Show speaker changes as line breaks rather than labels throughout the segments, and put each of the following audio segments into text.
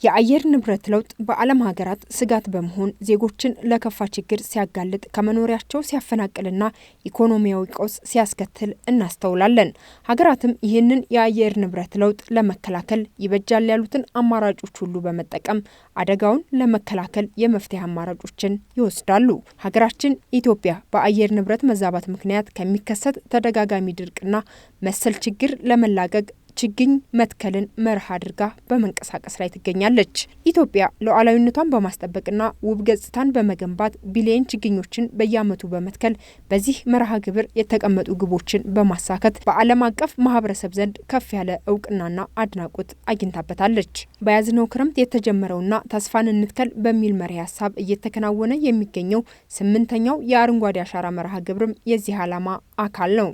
የአየር ንብረት ለውጥ በዓለም ሀገራት ስጋት በመሆን ዜጎችን ለከፋ ችግር ሲያጋልጥ ከመኖሪያቸው ሲያፈናቅልና ኢኮኖሚያዊ ቀውስ ሲያስከትል እናስተውላለን። ሀገራትም ይህንን የአየር ንብረት ለውጥ ለመከላከል ይበጃል ያሉትን አማራጮች ሁሉ በመጠቀም አደጋውን ለመከላከል የመፍትሄ አማራጮችን ይወስዳሉ። ሀገራችን ኢትዮጵያ በአየር ንብረት መዛባት ምክንያት ከሚከሰት ተደጋጋሚ ድርቅና መሰል ችግር ለመላቀቅ ችግኝ መትከልን መርህ አድርጋ በመንቀሳቀስ ላይ ትገኛለች። ኢትዮጵያ ሉዓላዊነቷን በማስጠበቅና ውብ ገጽታን በመገንባት ቢሊየን ችግኞችን በየዓመቱ በመትከል በዚህ መርሃ ግብር የተቀመጡ ግቦችን በማሳካት በዓለም አቀፍ ማህበረሰብ ዘንድ ከፍ ያለ እውቅናና አድናቆት አግኝታበታለች። በያዝነው ክረምት የተጀመረውና ተስፋን እንትከል በሚል መሪ ሀሳብ እየተከናወነ የሚገኘው 8ኛው የአረንጓዴ አሻራ መርሃ ግብርም የዚህ ዓላማ አካል ነው።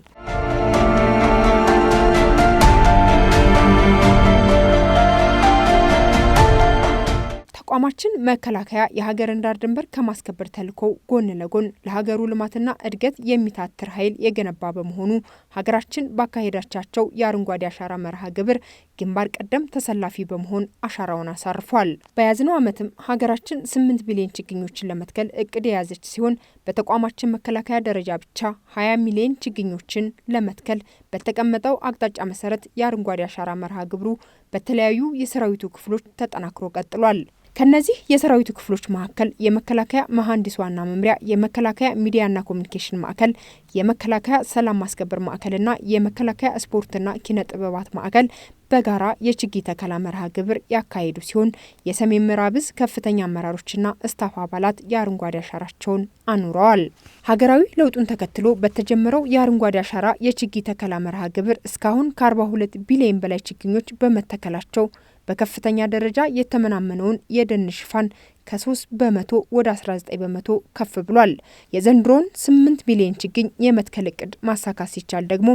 ተቋማችን መከላከያ የሀገርን ዳር ድንበር ከማስከበር ተልዕኮ ጎን ለጎን ለሀገሩ ልማትና እድገት የሚታትር ኃይል የገነባ በመሆኑ ሀገራችን ባካሄዳቻቸው የአረንጓዴ አሻራ መርሃ ግብር ግንባር ቀደም ተሰላፊ በመሆን አሻራውን አሳርፏል። በያዝነው ዓመትም ሀገራችን 8 ቢሊዮን ችግኞችን ለመትከል እቅድ የያዘች ሲሆን በተቋማችን መከላከያ ደረጃ ብቻ 20 ሚሊዮን ችግኞችን ለመትከል በተቀመጠው አቅጣጫ መሰረት የአረንጓዴ አሻራ መርሃ ግብሩ በተለያዩ የሰራዊቱ ክፍሎች ተጠናክሮ ቀጥሏል። ከነዚህ የሰራዊቱ ክፍሎች መካከል የመከላከያ መሐንዲስ ዋና መምሪያ፣ የመከላከያ ሚዲያና ኮሚኒኬሽን ማዕከል፣ የመከላከያ ሰላም ማስከበር ማዕከልና የመከላከያ ስፖርትና ኪነ ጥበባት ማዕከል በጋራ የችግኝ ተከላ መርሃ ግብር ያካሄዱ ሲሆን የሰሜን ምዕራብ ዕዝ ከፍተኛ አመራሮችና ስታፍ አባላት የአረንጓዴ አሻራቸውን አኑረዋል። ሀገራዊ ለውጡን ተከትሎ በተጀመረው የአረንጓዴ አሻራ የችግኝ ተከላ መርሃ ግብር እስካሁን ከ42 ቢሊዮን በላይ ችግኞች በመተከላቸው በከፍተኛ ደረጃ የተመናመነውን የደን ሽፋን ከ3 በመቶ ወደ 19 በመቶ ከፍ ብሏል። የዘንድሮውን 8 ቢሊዮን ችግኝ የመትከል እቅድ ማሳካት ሲቻል ደግሞ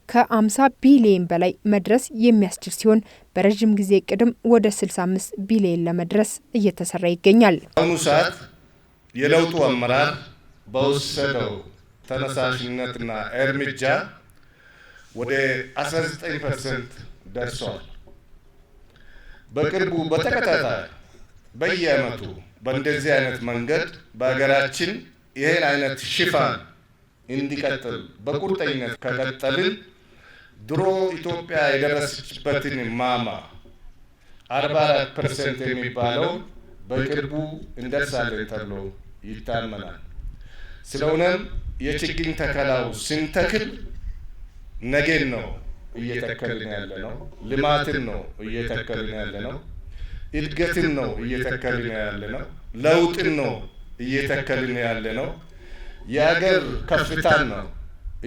ከ50 ቢሊዮን በላይ መድረስ የሚያስችል ሲሆን በረዥም ጊዜ እቅድም ወደ 65 ቢሊዮን ለመድረስ እየተሰራ ይገኛል። አሁኑ ሰዓት
የለውጡ አመራር በወሰደው ተነሳሽነትና እርምጃ ወደ 19% ደርሷል። በቅርቡ በተከታታይ በየዓመቱ በእንደዚህ አይነት መንገድ በሀገራችን ይህን አይነት ሽፋን እንዲቀጥል በቁርጠኝነት ከቀጠልን ድሮ ኢትዮጵያ የደረሰችበትን ማማ 44% የሚባለው በቅርቡ እንደርሳለን ተብሎ ይታመናል። ስለሆነም የችግኝ ተከላው ስንተክል ነገን ነው እየተከልን ያለ ነው። ልማትን ነው እየተከልን ያለ ነው። እድገትን ነው እየተከልን ያለ ነው። ለውጥን ነው እየተከልን ያለ ነው። የሀገር ከፍታን ነው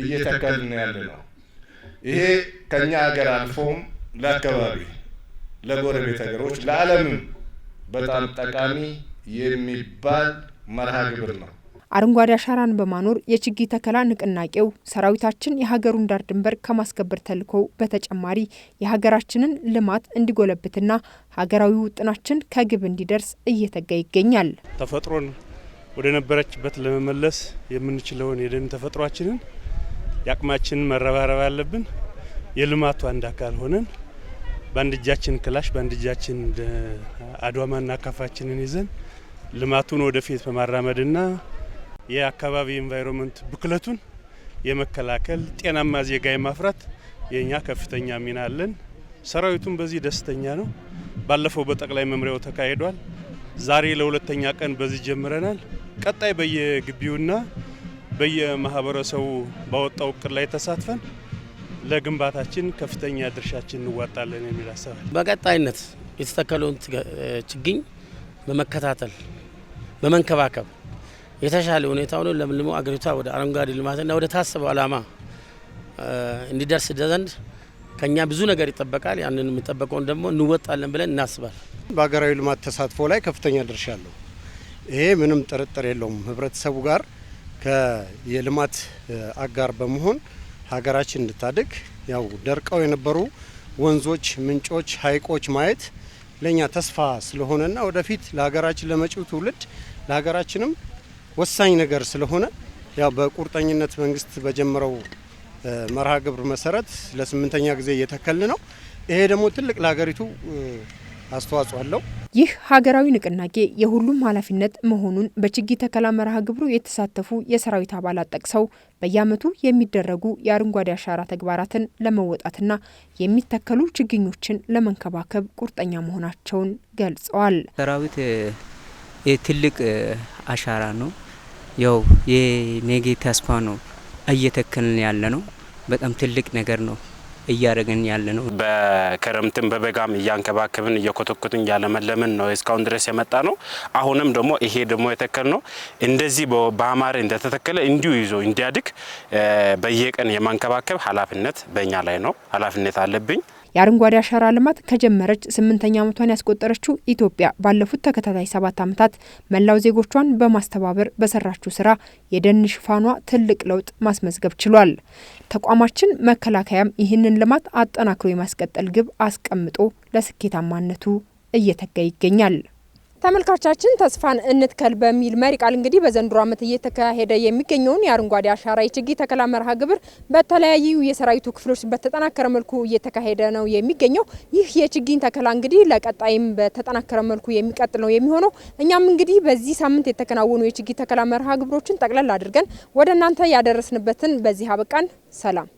እየተከልን ያለ ነው። ይሄ ከኛ ሀገር አልፎም ለአካባቢ፣ ለጎረቤት ሀገሮች፣ ለዓለምም በጣም ጠቃሚ የሚባል መርሃ ግብር ነው።
አረንጓዴ አሻራን በማኖር የችግኝ ተከላ ንቅናቄው ሰራዊታችን የሀገሩን ዳር ድንበር ከማስከበር ተልዕኮ በተጨማሪ የሀገራችንን ልማት እንዲጎለብትና ሀገራዊ ውጥናችን ከግብ እንዲደርስ እየተጋ ይገኛል።
ተፈጥሮን ወደ ነበረችበት ለመመለስ የምንችለውን የደን ተፈጥሯችንን ያቅማችንን መረባረብ አለብን። የልማቱ አንድ አካል ሆነን በአንድ እጃችን ክላሽ በአንድ እጃችን አድዋማና አካፋችንን ይዘን ልማቱን ወደፊት በማራመድና የአካባቢ ኢንቫይሮንመንት ብክለቱን የመከላከል ጤናማ ዜጋ የማፍራት የኛ ከፍተኛ ሚና አለን። ሰራዊቱም በዚህ ደስተኛ ነው። ባለፈው በጠቅላይ መምሪያው ተካሂዷል። ዛሬ ለሁለተኛ ቀን በዚህ ጀምረናል። ቀጣይ በየግቢውና በየማህበረሰቡ ባወጣው እቅድ ላይ ተሳትፈን ለግንባታችን ከፍተኛ ድርሻችን እንዋጣለን የሚል ሀሳብ አለ።
በቀጣይነት የተተከለውን ችግኝ በመከታተል በመንከባከብ የተሻለ ሁኔታውን ለምልሞ አገሪቷ ወደ አረንጓዴ ልማትና ወደ ታሰበው ዓላማ እንዲደርስ ዘንድ ከኛ ብዙ ነገር ይጠበቃል። ያንን የሚጠበቀውን ደግሞ እንወጣለን ብለን እናስባለን።
በሀገራዊ ልማት ተሳትፎ ላይ ከፍተኛ ድርሻ አለው። ይሄ ምንም ጥርጥር የለውም። ህብረተሰቡ ጋር የልማት አጋር በመሆን ሀገራችን እንድታድግ ያው ደርቀው የነበሩ ወንዞች፣ ምንጮች፣ ሀይቆች ማየት ለኛ ተስፋ ስለሆነና ወደፊት ለሀገራችን ለመጪው ትውልድ ለሀገራችንም ወሳኝ ነገር ስለሆነ ያው በቁርጠኝነት መንግስት በጀመረው መርሃ ግብር መሰረት ለ8ኛ ጊዜ እየተከልን ነው። ይሄ ደግሞ ትልቅ ለሀገሪቱ አስተዋጽኦ አለው።
ይህ ሀገራዊ ንቅናቄ የሁሉም ኃላፊነት መሆኑን በችግኝ ተከላ መርሃ ግብሩ የተሳተፉ የሰራዊት አባላት ጠቅሰው በየዓመቱ የሚደረጉ የአረንጓዴ አሻራ ተግባራትን ለመወጣትና የሚተከሉ ችግኞችን ለመንከባከብ ቁርጠኛ መሆናቸውን ገልጸዋል።
ሰራዊት ትልቅ አሻራ ነው። ያው የኔጌ ተስፋ ነው እየተከልን ያለ ነው። በጣም ትልቅ ነገር ነው እያደረግን ያለ ነው።
በክረምትም በበጋም እያንከባከብን እየኮተኮትን ያለመለምን ነው እስካሁን ድረስ የመጣ ነው። አሁንም ደግሞ ይሄ ደግሞ የተከል ነው እንደዚህ በአማረ እንደተተከለ እንዲሁ ይዞ እንዲያድግ በየቀን የማንከባከብ ኃላፊነት በእኛ ላይ ነው። ኃላፊነት አለብኝ።
የአረንጓዴ አሻራ ልማት ከጀመረች 8ኛ ዓመቷን ያስቆጠረችው ኢትዮጵያ ባለፉት ተከታታይ 7 ዓመታት መላው ዜጎቿን በማስተባበር በሰራችው ስራ የደን ሽፋኗ ትልቅ ለውጥ ማስመዝገብ ችሏል። ተቋማችን መከላከያም ይህንን ልማት አጠናክሮ የማስቀጠል ግብ አስቀምጦ ለስኬታማነቱ እየተጋ ይገኛል። ተመልካቾቻችን ተስፋን እንትከል በሚል መሪ ቃል እንግዲህ በዘንድሮ ዓመት እየተካሄደ የሚገኘውን የአረንጓዴ አሻራ የችግኝ ተከላ መርሃ ግብር በተለያዩ የሰራዊቱ ክፍሎች በተጠናከረ መልኩ እየተካሄደ ነው የሚገኘው። ይህ የችግኝ ተከላ እንግዲህ ለቀጣይም በተጠናከረ መልኩ የሚቀጥል ነው የሚሆነው። እኛም እንግዲህ በዚህ ሳምንት የተከናወኑ የችግኝ ተከላ መርሃ ግብሮችን ጠቅለል አድርገን ወደ እናንተ ያደረስንበትን በዚህ አበቃን። ሰላም።